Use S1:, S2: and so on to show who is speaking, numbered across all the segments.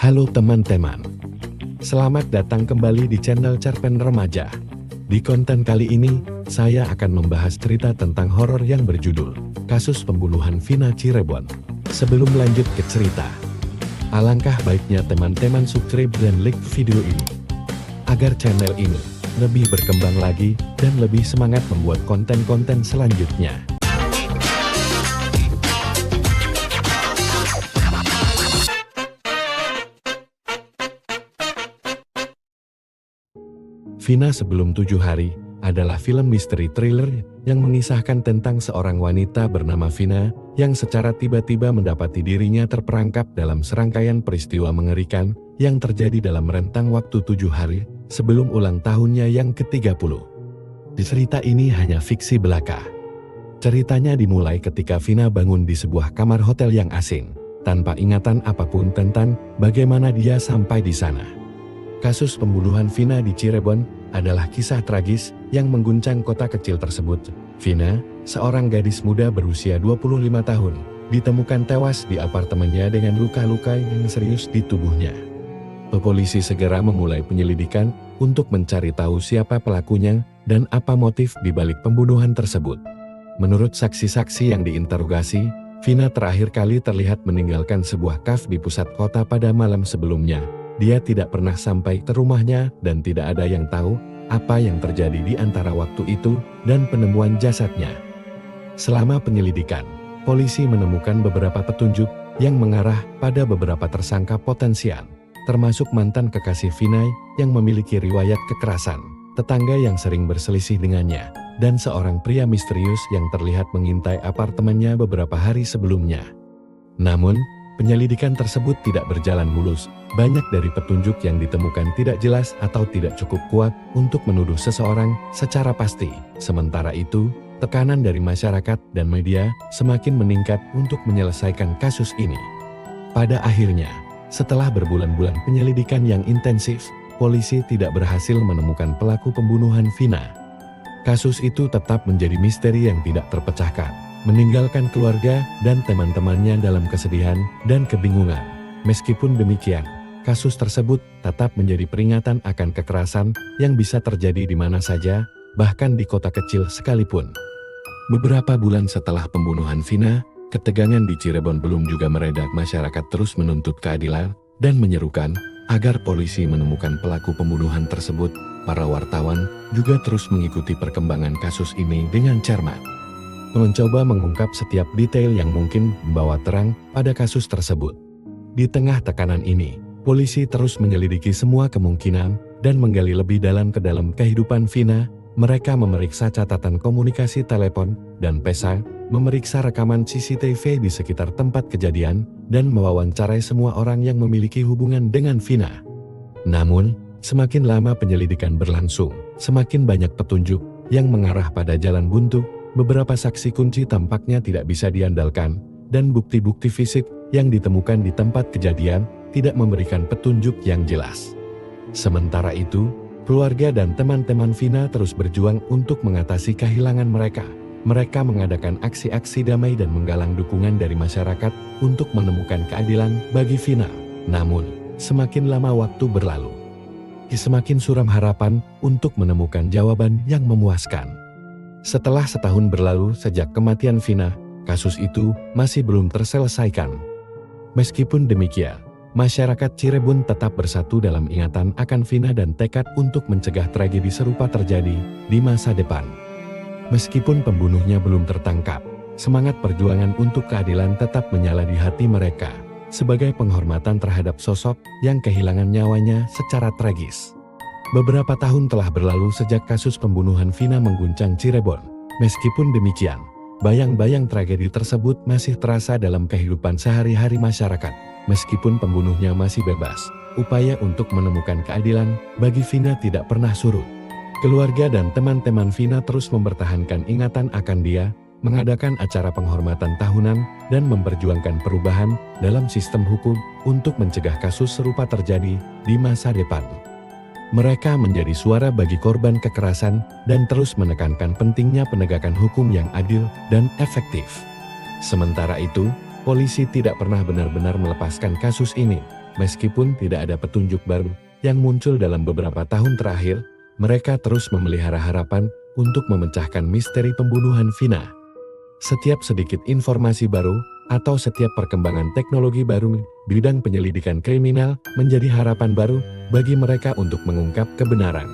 S1: Halo teman-teman, selamat datang kembali di channel Cerpen Remaja. Di konten kali ini, saya akan membahas cerita tentang horor yang berjudul Kasus Pembunuhan Vina Cirebon. Sebelum lanjut ke cerita, alangkah baiknya teman-teman subscribe dan like video ini, agar channel ini lebih berkembang lagi dan lebih semangat membuat konten-konten selanjutnya. Vina Sebelum 7 Hari adalah film misteri thriller yang mengisahkan tentang seorang wanita bernama Vina yang secara tiba-tiba mendapati dirinya terperangkap dalam serangkaian peristiwa mengerikan yang terjadi dalam rentang waktu 7 hari sebelum ulang tahunnya yang ke-30. Cerita ini hanya fiksi belaka. Ceritanya dimulai ketika Vina bangun di sebuah kamar hotel yang asing, tanpa ingatan apapun tentang bagaimana dia sampai di sana. Kasus pembunuhan Vina di Cirebon adalah kisah tragis yang mengguncang kota kecil tersebut. Vina, seorang gadis muda berusia 25 tahun, ditemukan tewas di apartemennya dengan luka-luka yang serius di tubuhnya. Polisi segera memulai penyelidikan untuk mencari tahu siapa pelakunya dan apa motif di balik pembunuhan tersebut. Menurut saksi-saksi yang diinterogasi, Vina terakhir kali terlihat meninggalkan sebuah kafe di pusat kota pada malam sebelumnya. Dia tidak pernah sampai ke rumahnya dan tidak ada yang tahu apa yang terjadi di antara waktu itu dan penemuan jasadnya. Selama penyelidikan, polisi menemukan beberapa petunjuk yang mengarah pada beberapa tersangka potensial, termasuk mantan kekasih Vina yang memiliki riwayat kekerasan, tetangga yang sering berselisih dengannya, dan seorang pria misterius yang terlihat mengintai apartemennya beberapa hari sebelumnya. Namun, penyelidikan tersebut tidak berjalan mulus. Banyak dari petunjuk yang ditemukan tidak jelas atau tidak cukup kuat untuk menuduh seseorang secara pasti. Sementara itu, tekanan dari masyarakat dan media semakin meningkat untuk menyelesaikan kasus ini. Pada akhirnya, setelah berbulan-bulan penyelidikan yang intensif, polisi tidak berhasil menemukan pelaku pembunuhan Vina. Kasus itu tetap menjadi misteri yang tidak terpecahkan, meninggalkan keluarga dan teman-temannya dalam kesedihan dan kebingungan. Meskipun demikian, kasus tersebut tetap menjadi peringatan akan kekerasan yang bisa terjadi di mana saja, bahkan di kota kecil sekalipun. Beberapa bulan setelah pembunuhan Vina, ketegangan di Cirebon belum juga mereda. Masyarakat terus menuntut keadilan dan menyerukan agar polisi menemukan pelaku pembunuhan tersebut. Para wartawan juga terus mengikuti perkembangan kasus ini dengan cermat, mencoba mengungkap setiap detail yang mungkin membawa terang pada kasus tersebut. Di tengah tekanan ini, polisi terus menyelidiki semua kemungkinan dan menggali lebih dalam ke dalam kehidupan Vina. Mereka memeriksa catatan komunikasi telepon dan pesa, memeriksa rekaman CCTV di sekitar tempat kejadian, dan mewawancarai semua orang yang memiliki hubungan dengan Vina. Namun, semakin lama penyelidikan berlangsung, semakin banyak petunjuk yang mengarah pada jalan buntu. Beberapa saksi kunci tampaknya tidak bisa diandalkan, dan bukti-bukti fisik yang ditemukan di tempat kejadian tidak memberikan petunjuk yang jelas. Sementara itu, keluarga dan teman-teman Vina terus berjuang untuk mengatasi kehilangan mereka. Mereka mengadakan aksi-aksi damai dan menggalang dukungan dari masyarakat untuk menemukan keadilan bagi Vina. Namun, semakin lama waktu berlalu, semakin suram harapan untuk menemukan jawaban yang memuaskan. Setelah setahun berlalu sejak kematian Vina, kasus itu masih belum terselesaikan. Meskipun demikian, masyarakat Cirebon tetap bersatu dalam ingatan akan Vina dan tekad untuk mencegah tragedi serupa terjadi di masa depan. Meskipun pembunuhnya belum tertangkap, semangat perjuangan untuk keadilan tetap menyala di hati mereka, sebagai penghormatan terhadap sosok yang kehilangan nyawanya secara tragis. Beberapa tahun telah berlalu sejak kasus pembunuhan Vina mengguncang Cirebon. Meskipun demikian, bayang-bayang tragedi tersebut masih terasa dalam kehidupan sehari-hari masyarakat. Meskipun pembunuhnya masih bebas, upaya untuk menemukan keadilan bagi Vina tidak pernah surut. Keluarga dan teman-teman Vina terus mempertahankan ingatan akan dia, mengadakan acara penghormatan tahunan, dan memperjuangkan perubahan dalam sistem hukum untuk mencegah kasus serupa terjadi di masa depan. Mereka menjadi suara bagi korban kekerasan dan terus menekankan pentingnya penegakan hukum yang adil dan efektif. Sementara itu, polisi tidak pernah benar-benar melepaskan kasus ini. Meskipun tidak ada petunjuk baru yang muncul dalam beberapa tahun terakhir, mereka terus memelihara harapan untuk memecahkan misteri pembunuhan Vina. Setiap sedikit informasi baru atau setiap perkembangan teknologi baru di bidang penyelidikan kriminal menjadi harapan baru bagi mereka untuk mengungkap kebenaran.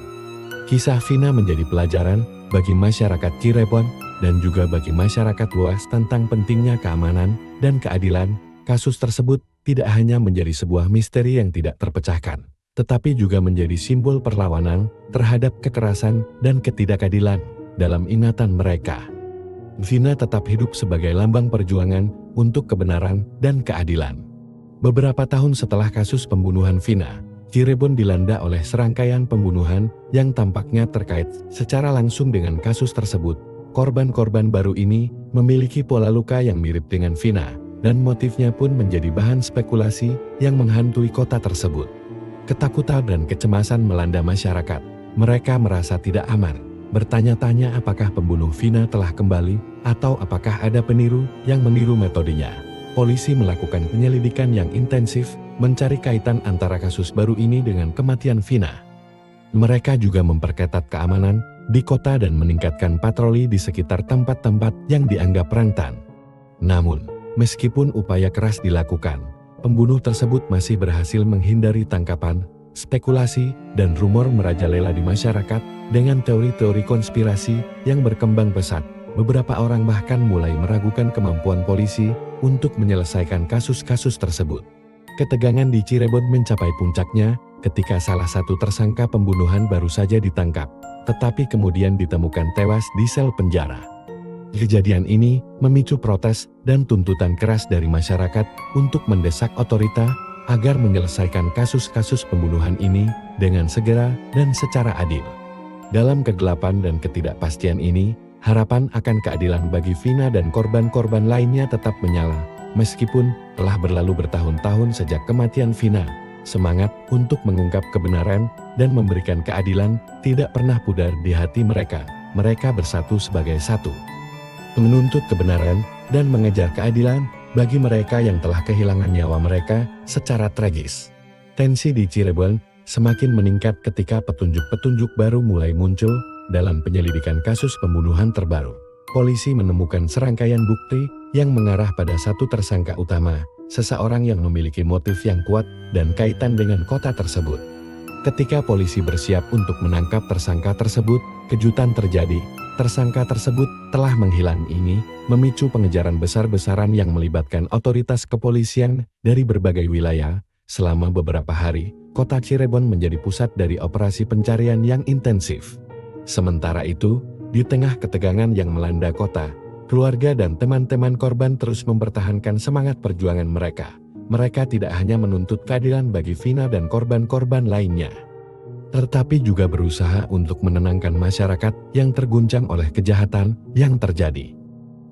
S1: Kisah Vina menjadi pelajaran bagi masyarakat Cirebon dan juga bagi masyarakat luas tentang pentingnya keamanan dan keadilan. Kasus tersebut tidak hanya menjadi sebuah misteri yang tidak terpecahkan, tetapi juga menjadi simbol perlawanan terhadap kekerasan dan ketidakadilan dalam ingatan mereka. Vina tetap hidup sebagai lambang perjuangan untuk kebenaran dan keadilan. Beberapa tahun setelah kasus pembunuhan Vina, Cirebon dilanda oleh serangkaian pembunuhan yang tampaknya terkait secara langsung dengan kasus tersebut. Korban-korban baru ini memiliki pola luka yang mirip dengan Vina, dan motifnya pun menjadi bahan spekulasi yang menghantui kota tersebut. Ketakutan dan kecemasan melanda masyarakat. Mereka merasa tidak aman, bertanya-tanya apakah pembunuh Vina telah kembali, atau apakah ada peniru yang meniru metodenya. Polisi melakukan penyelidikan yang intensif, mencari kaitan antara kasus baru ini dengan kematian Vina. Mereka juga memperketat keamanan di kota dan meningkatkan patroli di sekitar tempat-tempat yang dianggap rentan. Namun, meskipun upaya keras dilakukan, pembunuh tersebut masih berhasil menghindari tangkapan. Spekulasi dan rumor merajalela di masyarakat dengan teori-teori konspirasi yang berkembang pesat. Beberapa orang bahkan mulai meragukan kemampuan polisi untuk menyelesaikan kasus-kasus tersebut. Ketegangan di Cirebon mencapai puncaknya ketika salah satu tersangka pembunuhan baru saja ditangkap, tetapi kemudian ditemukan tewas di sel penjara. Kejadian ini memicu protes dan tuntutan keras dari masyarakat untuk mendesak otorita agar menyelesaikan kasus-kasus pembunuhan ini dengan segera dan secara adil. Dalam kegelapan dan ketidakpastian ini, harapan akan keadilan bagi Vina dan korban-korban lainnya tetap menyala. Meskipun telah berlalu bertahun-tahun sejak kematian Vina, semangat untuk mengungkap kebenaran dan memberikan keadilan tidak pernah pudar di hati mereka. Mereka bersatu sebagai satu, menuntut kebenaran dan mengejar keadilan bagi mereka yang telah kehilangan nyawa mereka secara tragis. Tensi di Cirebon semakin meningkat ketika petunjuk-petunjuk baru mulai muncul dalam penyelidikan kasus pembunuhan terbaru. Polisi menemukan serangkaian bukti yang mengarah pada satu tersangka utama, seseorang yang memiliki motif yang kuat dan kaitan dengan kota tersebut. Ketika polisi bersiap untuk menangkap tersangka tersebut, kejutan terjadi. Tersangka tersebut telah menghilang. Ini memicu pengejaran besar-besaran yang melibatkan otoritas kepolisian dari berbagai wilayah. Selama beberapa hari, kota Cirebon menjadi pusat dari operasi pencarian yang intensif. Sementara itu, di tengah ketegangan yang melanda kota, keluarga dan teman-teman korban terus mempertahankan semangat perjuangan mereka. Mereka tidak hanya menuntut keadilan bagi Vina dan korban-korban lainnya, tetapi juga berusaha untuk menenangkan masyarakat yang terguncang oleh kejahatan yang terjadi.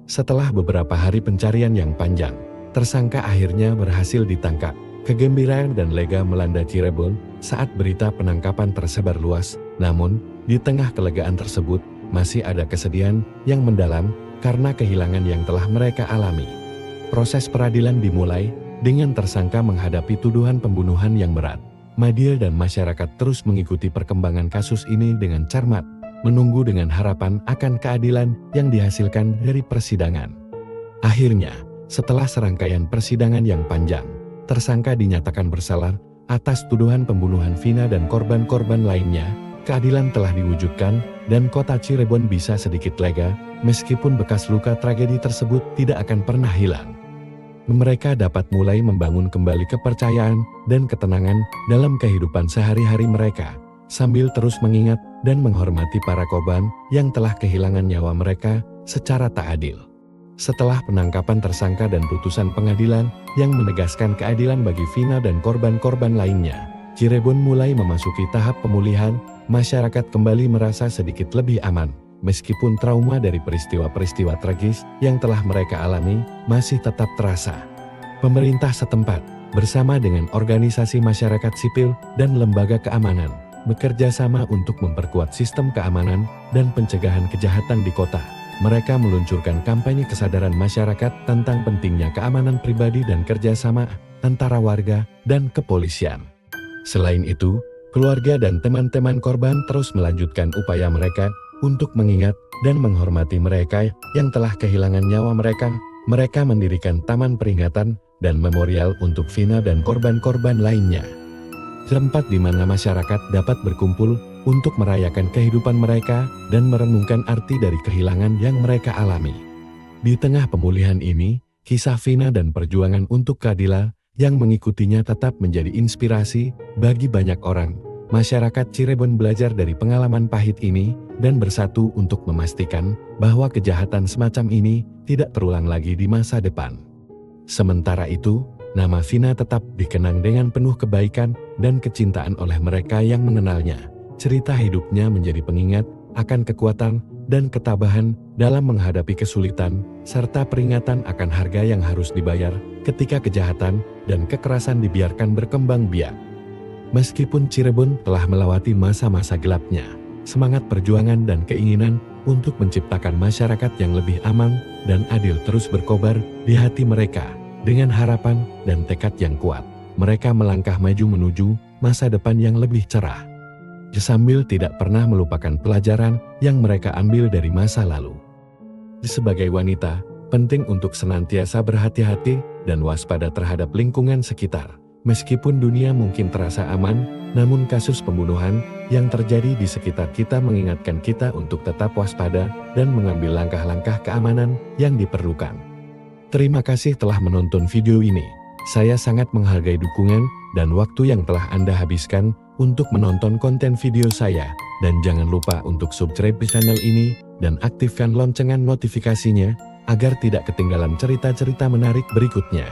S1: Setelah beberapa hari pencarian yang panjang, tersangka akhirnya berhasil ditangkap. Kegembiraan dan lega melanda Cirebon saat berita penangkapan tersebar luas. Namun, di tengah kelegaan tersebut, masih ada kesedihan yang mendalam karena kehilangan yang telah mereka alami. Proses peradilan dimulai dengan tersangka menghadapi tuduhan pembunuhan yang berat. Media dan masyarakat terus mengikuti perkembangan kasus ini dengan cermat, menunggu dengan harapan akan keadilan yang dihasilkan dari persidangan. Akhirnya, setelah serangkaian persidangan yang panjang, tersangka dinyatakan bersalah atas tuduhan pembunuhan Vina dan korban-korban lainnya. Keadilan telah diwujudkan dan kota Cirebon bisa sedikit lega, meskipun bekas luka tragedi tersebut tidak akan pernah hilang. Mereka dapat mulai membangun kembali kepercayaan dan ketenangan dalam kehidupan sehari-hari mereka, sambil terus mengingat dan menghormati para korban yang telah kehilangan nyawa mereka secara tak adil. Setelah penangkapan tersangka dan putusan pengadilan yang menegaskan keadilan bagi Vina dan korban-korban lainnya, Cirebon mulai memasuki tahap pemulihan. Masyarakat kembali merasa sedikit lebih aman, meskipun trauma dari peristiwa-peristiwa tragis yang telah mereka alami masih tetap terasa. Pemerintah setempat, bersama dengan organisasi masyarakat sipil dan lembaga keamanan, bekerja sama untuk memperkuat sistem keamanan dan pencegahan kejahatan di kota. mereka meluncurkan kampanye kesadaran masyarakat tentang pentingnya keamanan pribadi dan kerjasama antara warga dan kepolisian. Selain itu, keluarga dan teman-teman korban terus melanjutkan upaya mereka untuk mengingat dan menghormati mereka yang telah kehilangan nyawa mereka. Mereka mendirikan taman peringatan dan memorial untuk Vina dan korban-korban lainnya. Tempat di mana masyarakat dapat berkumpul untuk merayakan kehidupan mereka dan merenungkan arti dari kehilangan yang mereka alami. Di tengah pemulihan ini, kisah Vina dan perjuangan untuk keadilan yang mengikutinya tetap menjadi inspirasi bagi banyak orang. Masyarakat Cirebon belajar dari pengalaman pahit ini dan bersatu untuk memastikan bahwa kejahatan semacam ini tidak terulang lagi di masa depan. Sementara itu, nama Vina tetap dikenang dengan penuh kebaikan dan kecintaan oleh mereka yang mengenalnya. Cerita hidupnya menjadi pengingat akan kekuatan dan ketabahan dalam menghadapi kesulitan, serta peringatan akan harga yang harus dibayar ketika kejahatan dan kekerasan dibiarkan berkembang biak. Meskipun Cirebon telah melewati masa-masa gelapnya, semangat perjuangan dan keinginan untuk menciptakan masyarakat yang lebih aman dan adil terus berkobar di hati mereka. Dengan harapan dan tekad yang kuat, mereka melangkah maju menuju masa depan yang lebih cerah, sambil tidak pernah melupakan pelajaran yang mereka ambil dari masa lalu. Sebagai wanita, penting untuk senantiasa berhati-hati dan waspada terhadap lingkungan sekitar. Meskipun dunia mungkin terasa aman, namun kasus pembunuhan yang terjadi di sekitar kita mengingatkan kita untuk tetap waspada dan mengambil langkah-langkah keamanan yang diperlukan. Terima kasih telah menonton video ini. Saya sangat menghargai dukungan dan waktu yang telah Anda habiskan untuk menonton konten video saya. Dan jangan lupa untuk subscribe channel ini dan aktifkan lonceng notifikasinya agar tidak ketinggalan cerita-cerita menarik berikutnya.